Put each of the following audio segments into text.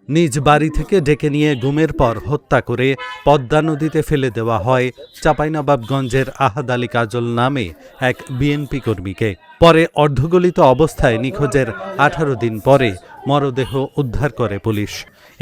নিজ বাড়ি থেকে ডেকে নিয়ে গুমের পর হত্যা করে পদ্মা নদীতে ফেলে দেওয়া হয় চাঁপাইনবাবগঞ্জের আহাদ আলী কাজল নামে এক বিএনপি কর্মীকে। পরে অর্ধগলিত অবস্থায় নিখোঁজের 18 দিন পরে মরদেহ উদ্ধার করে পুলিশ।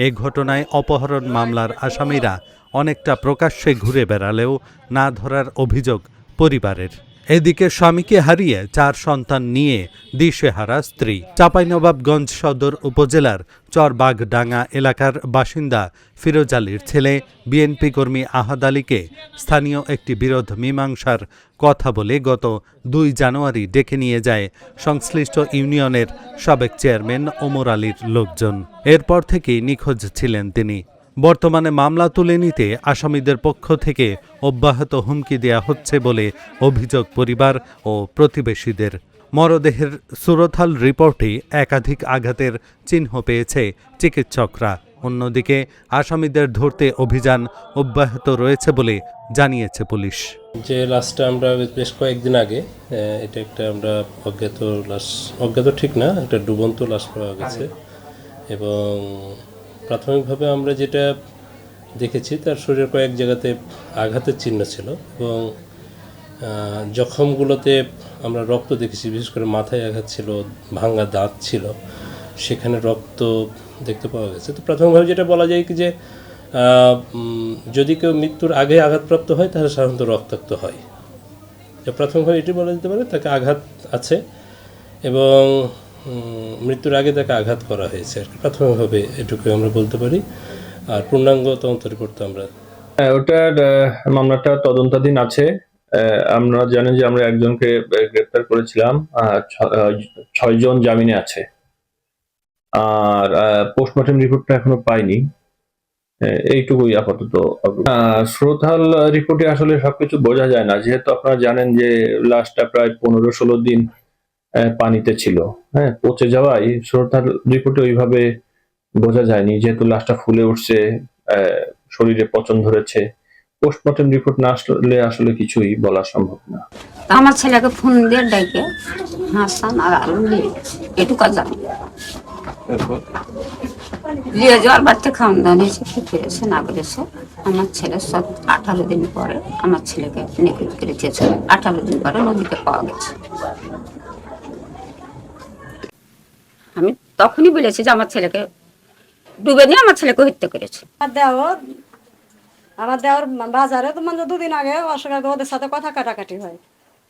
এ ঘটনায় অপহরণ মামলার আসামিরা অনেকটা প্রকাশ্যে ঘুরে বেড়ালেও না ধরার অভিযোগ পরিবারের। এদিকে স্বামীকে হারিয়ে 4 সন্তান নিয়ে দিশেহারা স্ত্রী। চাঁপাইনবাবগঞ্জ সদর উপজেলার চরবাগডাঙ্গা এলাকার বাসিন্দা ফিরোজ আলীর ছেলে বিএনপি কর্মী আহাদ আলীকে স্থানীয় একটি বিরোধ মীমাংসার কথা বলে গত 2 জানুয়ারি ডেকে নিয়ে যায় সংশ্লিষ্ট ইউনিয়নের সাবেক চেয়ারম্যান ওমর আলীর লোকজন। এরপর থেকেই নিখোঁজ ছিলেন তিনি। বর্তমানে মামলা তুলে নিতে আসামিদের পক্ষ থেকে অব্যাহত হুমকি দেয়া হচ্ছে বলে অভিযোগ পরিবার ও প্রতিবেশীদের। মরদেহের সুরতহাল রিপোর্টে একাধিক আঘাতের চিহ্ন পেয়েছে চিকিৎসকরা। অন্যদিকে আসামিদের ধরতে অভিযান অব্যাহত রয়েছে বলে জানিয়েছে পুলিশ। যে লাশটা আমরা বেশ কয়েকদিন আগে এটা একটা আমরা অজ্ঞাত ঠিক না, একটা ডুবন্ত লাশ পাওয়া গেছে এবং প্রাথমিকভাবে আমরা যেটা দেখেছি তার শরীরের কয়েক জায়গাতে আঘাতের চিহ্ন ছিল এবং জখমগুলোতে আমরা রক্ত দেখেছি, বিশেষ করে মাথায় আঘাত ছিল, ভাঙা দাঁত ছিল, সেখানে রক্ত দেখতে পাওয়া গেছে। তো প্রাথমিকভাবে যেটা বলা যায় কি যে যদি কেউ মৃত্যুর আগে আঘাতপ্রাপ্ত হয় তাহলে সাধারণত রক্তাক্ত হয়। প্রাথমিকভাবে এটি বলা যেতে পারে তাকে আঘাত আছে এবং মৃত্যুর আগে তাকে আঘাত করা হয়েছে আর কি। প্রাথমিকভাবে এটুকু আমরা বলতে পারি। আর পূর্ণাঙ্গ তদন্ত রিপোর্ট তো আমরা ওটার মামলাটা তদন্তাধীন আছে। আমরা জানি যে আমরা একজনকে গ্রেপ্তার করেছিলাম, 6 জন জামিনে আছে। আর পোস্টমর্টম রিপোর্টটা এখনো পাইনি, এইটুকুই আপাতত। শ্রোতাল রিপোর্টে আসলে সবকিছু বোঝা যায় না, যেহেতু আপনারা জানেন যে লাশটা প্রায় 15-16 দিন পানিতে ছিল। হ্যাঁ, পচে যাওয়ায় শ্রোতাল রিপোর্টে ওইভাবে বোঝা যায়নি, যেহেতু লাশটা ফুলে উঠছে, শরীরে পচন ধরেছে। পোস্টমর্টম রিপোর্ট না আসলে আসলে কিছুই বলা সম্ভব না। আমার ছেলেকে ফোন দিয়ে ডাইকে হাসান আর আলু এটুকু জানি নিয়ে যাওয়ার বাড়িতে খাওয়ান দাওয়ান হয়েছে, কি করেছে না করেছে। আমার ছেলে 18 দিন পরে আমার ছেলেকে নিখোঁজ করে দিয়েছে। 18 দিন পরে নদীতে পাওয়া গেছে। আমি তখনই বলেছি যে আমার ছেলেকে ডুবে নিয়ে আমার ছেলেকে হত্যা করেছে। আমার দেওয়ার বাজারে তো মানে 2 দিন আগে ওদের সাথে কথা কাটাকাটি হয়।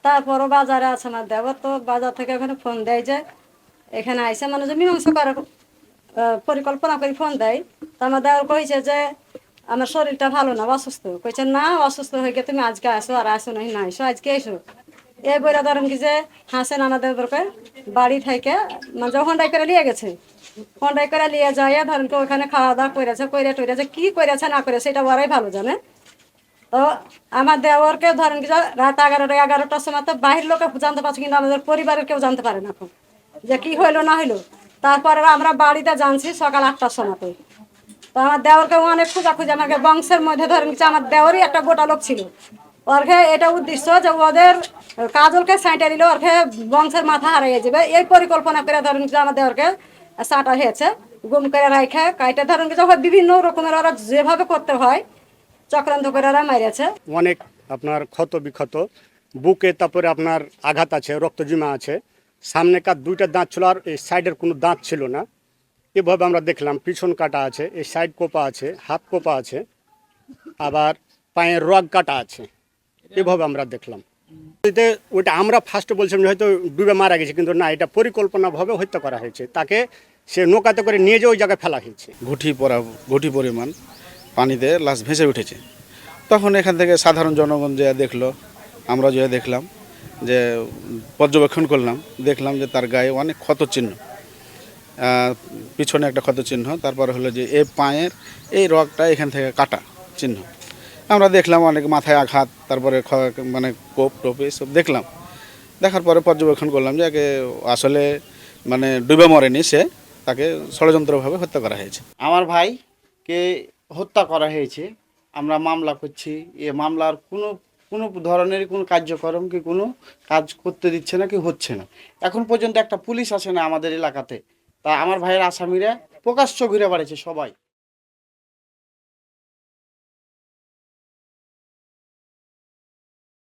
তারপরও বাজারে আছে আমার দেওয়ার, তো বাজার থেকে ওখানে ফোন দেয় যে এখানে আইসে মানে যে মীমাংসা করার পরিকল্পনা করে ফোন দেয়। তো আমার দেওয়ার কইছে যে আমার শরীরটা ভালো না, অসুস্থ। কইছে না, অসুস্থ হয়ে গিয়ে তুমি আজকে আসো, আর আসো না এসো, আজকে এসো। এই বইরা ধরেন কি যে হাসেন আমাদেরকে বাড়ি থেকে মানে হন্ডাই করে নিয়ে গেছে। হন্ডাই করে নিয়ে যায় ধরেন কি ওখানে খাওয়া দাওয়া করেছে, টইরেছে, কি করেছে না করেছে সেটা ওরাই ভালো জানে। তো আমার দেওয়ারকে ধরেন কি রাত 11টার সময় তো বাহির লোকে জানতে পারছে, কিন্তু আমাদের পরিবারের কেউ জানতে পারে না এখন যে কি হইলো না হইলো। তারপরে আমরা বাড়িতে জানছি সকাল 8টার সময়তে। তো আমার দেওয়ারকে অনেক খুঁজাখুঁজি, আমাকে বংশের মধ্যে ধরেন কি আমার দেওয়ারই একটা গোটা লোক ছিল। ওরকে এটা উদ্দেশ্য যে ওদের কাজলকে সাইটে দিলে ওরকে বংশের মাথা হারিয়ে যাবে, এই পরিকল্পনা করে ধরেন কি আমার দেওয়ারকে সাঁটা হয়েছে, গুম করে রাখে কাইটা ধরেন কি বিভিন্ন রকমের ওরা যেভাবে করতে হয় চক্রান্ত করে ওরা মেরেছে। অনেক আপনার ক্ষত বিক্ষত বুকে, তারপরে আপনার আঘাত আছে, রক্ত জমা আছে, সামনেকার 2টা দাঁত ছিল আর এই সাইডের কোনো দাঁত ছিল না। এভাবে আমরা দেখলাম পিছন কাটা আছে, এই সাইড কোপা আছে, হাত কোপা আছে, আবার পায়ের রগ কাটা আছে, এভাবে আমরা দেখলাম। ওইটা আমরা ফার্স্টে বলছিলাম যে হয়তো ডুবে মারা গেছে, কিন্তু না, এটা পরিকল্পনাভাবে হত্যা করা হয়েছে। তাকে সে নৌকাতে করে নিয়ে যেয়ে ওই জায়গায় ফেলা হয়েছে। ঘুটি পরিমাণ পানিতে লাশ ভেসে উঠেছে। তখন এখান থেকে সাধারণ জনগণ যে দেখলো, আমরা যে দেখলাম, যে পর্যবেক্ষণ করলাম, দেখলাম যে তার গায়ে অনেক ক্ষত চিহ্ন, পিছনে একটা ক্ষত চিহ্ন, তারপরে হলো যে এই পায়ের এই রগটা এখান থেকে কাটা চিহ্ন। আমরা দেখলাম অনেক মাথায় আঘাত, তারপরে মানে কোপ টোপ এসব দেখলাম। দেখার পরে পর্যবেক্ষণ করলাম যে একে আসলে মানে ডুবে মরেনি, সে তাকে ষড়যন্ত্রভাবে হত্যা করা হয়েছে। আমার ভাইকে হত্যা করা হয়েছে। আমরা মামলা করছি, এ মামলার কোনো ধরনের কোনো কার্যক্রম কি কোনো কাজ করতে দিচ্ছে না, কি হচ্ছে না। এখন পর্যন্ত একটা পুলিশ আসে না আমাদের এলাকাতে তা আমার ভাইয়ের আসামিরা প্রকাশ্য ঘুরে বেড়াচ্ছে সবাই।